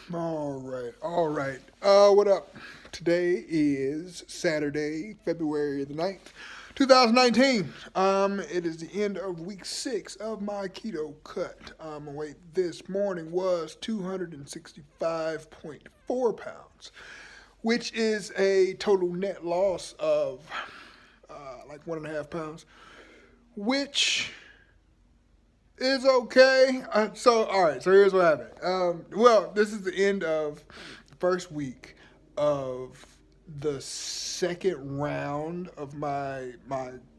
All right. What up? Today is Saturday, February the 9th, 2019. It is the end of week 6 of my keto cut. My weight this morning was 265.4 pounds, which is a total net loss of like 1.5 pounds, which is okay. All right. So here's what happened. Well, this is the end of the first week of the second round of my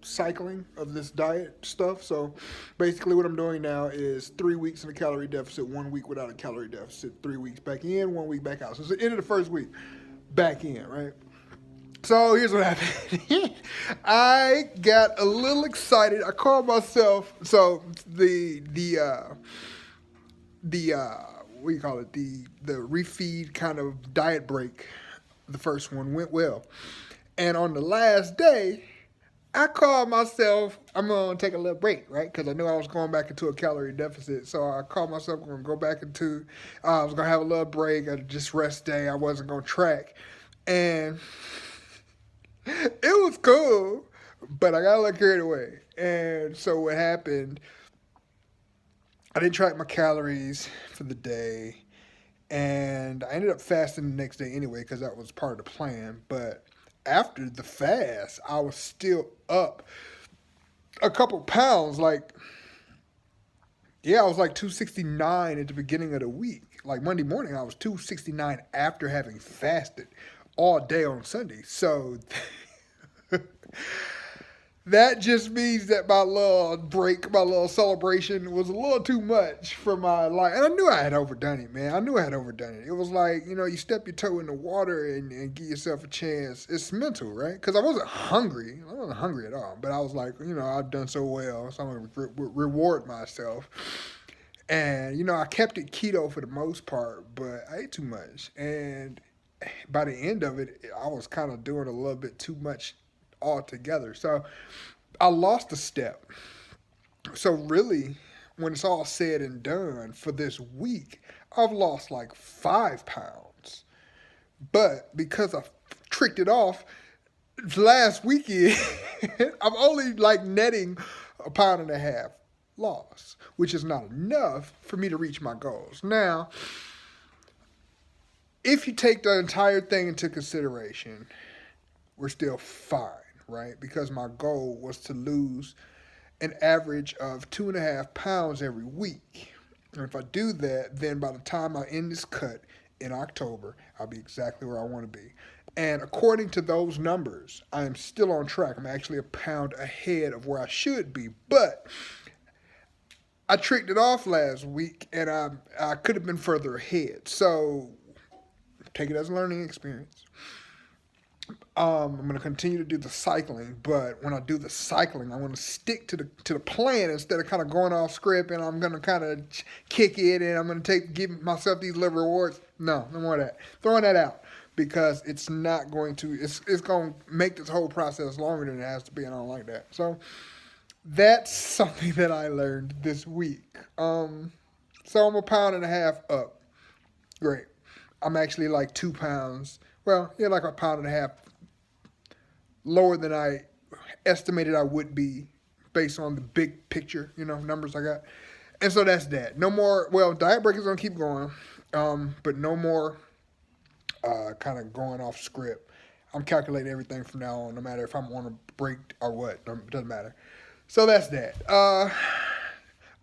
cycling of this diet stuff. So basically, what I'm doing now is 3 weeks in a calorie deficit, 1 week without a calorie deficit, 3 weeks back in, 1 week back out. So it's the end of the first week, back in, right? So here's what happened. I got a little excited. I called myself. So the what do you call it? The refeed kind of diet break. The first one went well, and on the last day, I called myself. I'm gonna take a little break, right? Because I knew I was going back into a calorie deficit. So I called myself. I'm gonna go back into. I was gonna have a little break, a just rest day. I wasn't gonna track, and it was cool, but I got a little carried away. And so what happened, I didn't track my calories for the day. And I ended up fasting the next day anyway because that was part of the plan. But after the fast, I was still up a couple pounds. Like, yeah, I was like 269 at the beginning of the week. Like Monday morning, I was 269 after having fasted all day on Sunday. So that just means that my little break, my little celebration was a little too much for my life. And I knew I had overdone it, man. I knew I had overdone it. It was like, you step your toe in the water and give yourself a chance. It's mental, right? Because I wasn't hungry. I wasn't hungry at all. But I was like, I've done so well, so I'm going to reward myself. And, I kept it keto for the most part, but I ate too much. And by the end of it, I was kind of doing a little bit too much altogether. So I lost a step. So really, when it's all said and done for this week, I've lost like 5 pounds. But because I tricked it off last weekend, I'm only like netting a pound and a half loss, which is not enough for me to reach my goals. Now, if you take the entire thing into consideration, we're still fine, right? Because my goal was to lose an average of 2.5 pounds every week. And if I do that, then by the time I end this cut in October, I'll be exactly where I want to be. And according to those numbers, I am still on track. I'm actually a pound ahead of where I should be. But I tricked it off last week, and I could have been further ahead. So take it as a learning experience. I'm going to continue to do the cycling, but when I do the cycling, I want to stick to the plan instead of kind of going off script. And I'm going to kind of kick it, and I'm going to give myself these little rewards. No more of that. Throwing that out because it's not going to. It's going to make this whole process longer than it has to be, and I don't like that. So that's something that I learned this week. So I'm a pound and a half up. Great. I'm actually like 2 pounds. Well, yeah, like a pound and a half lower than I estimated I would be based on the big picture, numbers I got. And so that's that. No more, well, diet break is going to keep going, but no more kind of going off script. I'm calculating everything from now on, no matter if I'm on a break or what. It doesn't matter. So that's that.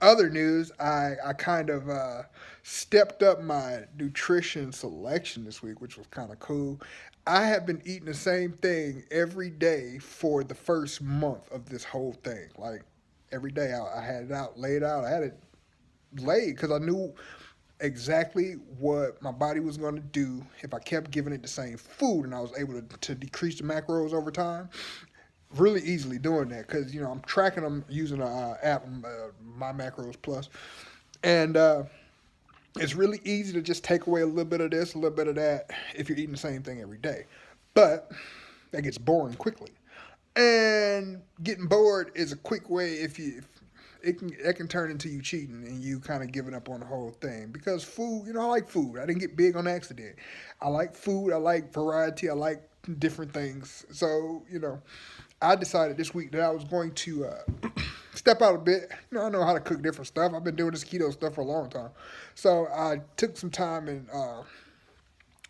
Other news, I kind of stepped up my nutrition selection this week, which was kind of cool. I have been eating the same thing every day for the first month of this whole thing. Like every day, I had it out, laid out. I had it laid because I knew exactly what my body was going to do if I kept giving it the same food, and I was able to decrease the macros over time really easily doing that because I'm tracking them using a app, My Macros Plus, and it's really easy to just take away a little bit of this, a little bit of that if you're eating the same thing every day. But that gets boring quickly, and getting bored is a quick way it can turn into you cheating and you kind of giving up on the whole thing. Because food, I like food. I didn't get big on accident. I like food. I like variety. I like different things. So I decided this week that I was going to step out a bit. I know how to cook different stuff. I've been doing this keto stuff for a long time. So I took some time and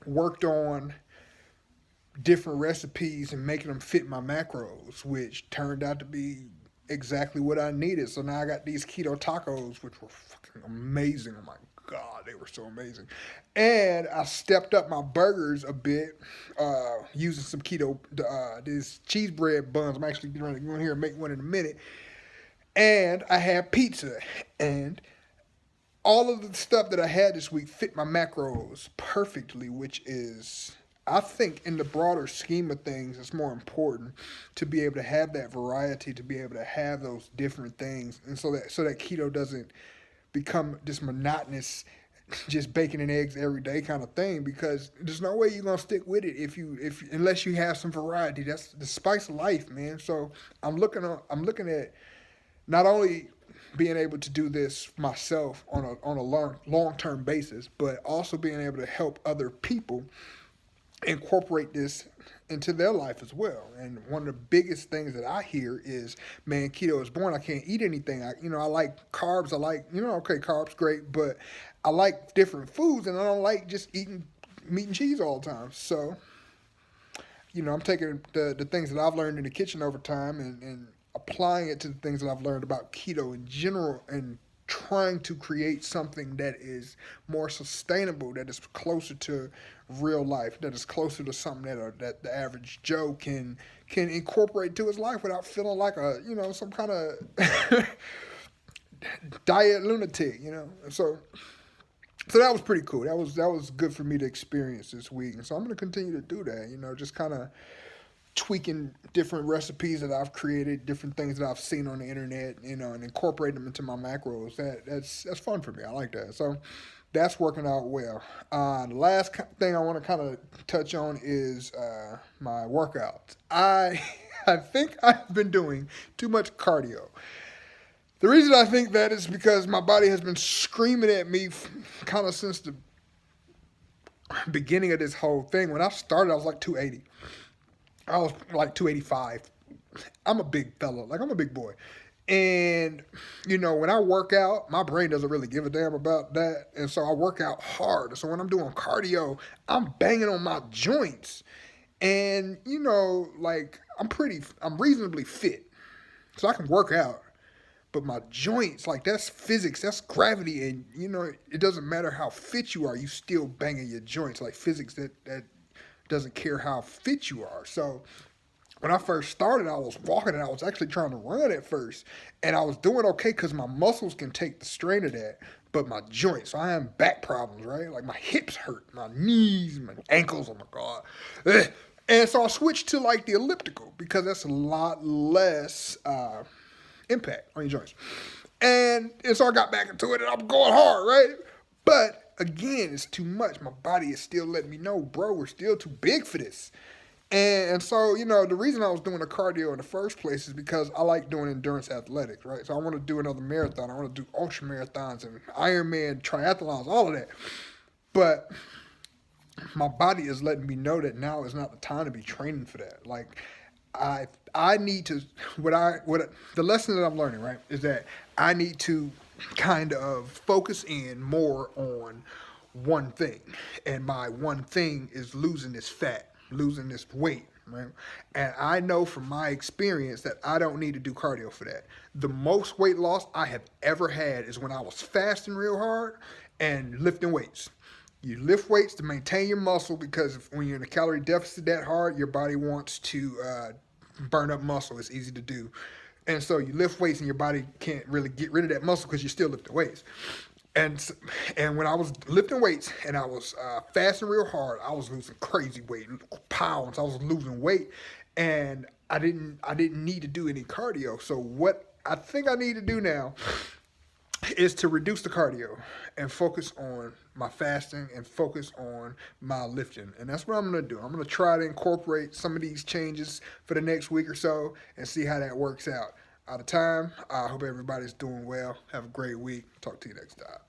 worked on different recipes and making them fit my macros, which turned out to be exactly what I needed. So now I got these keto tacos, which were fucking amazing. Oh my God, they were so amazing. And I stepped up my burgers a bit using some keto, these cheese bread buns. I'm actually going to go in here and make one in a minute. And I had pizza. And all of the stuff that I had this week fit my macros perfectly, which is, I think, in the broader scheme of things, it's more important to be able to have that variety, to be able to have those different things, and so that keto doesn't become this monotonous, just bacon and eggs every day kind of thing. Because there's no way you're gonna stick with it if unless you have some variety. That's the spice of life, man. So I'm looking at not only being able to do this myself on a long term basis, but also being able to help other people incorporate this into their life as well. And one of the biggest things that I hear is, man, keto is boring. I can't eat anything. I like carbs. I like, okay, carbs, great, but I like different foods, and I don't like just eating meat and cheese all the time. So, I'm taking the things that I've learned in the kitchen over time and applying it to the things that I've learned about keto in general, and trying to create something that is more sustainable, that is closer to real life, that is closer to something that the average Joe can incorporate to his life without feeling like some kind of diet lunatic. So that was pretty cool. That was good for me to experience this week, and so I'm going to continue to do that. Just kind of tweaking different recipes that I've created, different things that I've seen on the internet, and incorporating them into my macros. That's fun for me. I like that. So that's working out well. The last thing I want to kind of touch on is my workouts. I I think I've been doing too much cardio. The reason I think that is because my body has been screaming at me kind of since the beginning of this whole thing. When I started, I was like 280. I was like 285. I'm a big fella. Like, I'm a big boy. And, when I work out, my brain doesn't really give a damn about that. And so I work out hard. So when I'm doing cardio, I'm banging on my joints. And, I'm reasonably fit. So I can work out. But my joints, like, that's physics, that's gravity. And, it doesn't matter how fit you are, you still banging your joints. Like, physics, that doesn't care how fit you are. So when I first started, I was walking and I was actually trying to run at first. And I was doing okay because my muscles can take the strain of that. But my joints, so I have back problems, right? Like, my hips hurt, my knees, my ankles, oh my God. Ugh. And so I switched to like the elliptical because that's a lot less impact on your joints. And so I got back into it and I'm going hard, right? But again, it's too much. My body is still letting me know, bro, we're still too big for this. And so, the reason I was doing the cardio in the first place is because I like doing endurance athletics, right? So I want to do another marathon. I want to do ultra marathons and Ironman triathlons, all of that. But my body is letting me know that now is not the time to be training for that. Like, I need to, the lesson that I'm learning, right, is that I need to kind of focus in more on one thing. And my one thing is losing this fat, losing this weight, right? And I know from my experience that I don't need to do cardio for that. The most weight loss I have ever had is when I was fasting real hard and lifting weights. You lift weights to maintain your muscle because when you're in a calorie deficit that hard, your body wants to burn up muscle. It's easy to do. And so you lift weights and your body can't really get rid of that muscle because you're still lifting weights. And when I was lifting weights and I was fasting real hard, I was losing crazy weight, pounds. I was losing weight, and I didn't need to do any cardio. So what I think I need to do now is to reduce the cardio and focus on my fasting and focus on my lifting. And that's what I'm going to do. I'm going to try to incorporate some of these changes for the next week or so and see how that works out. out of time. I hope everybody's doing well. Have a great week. Talk to you next time.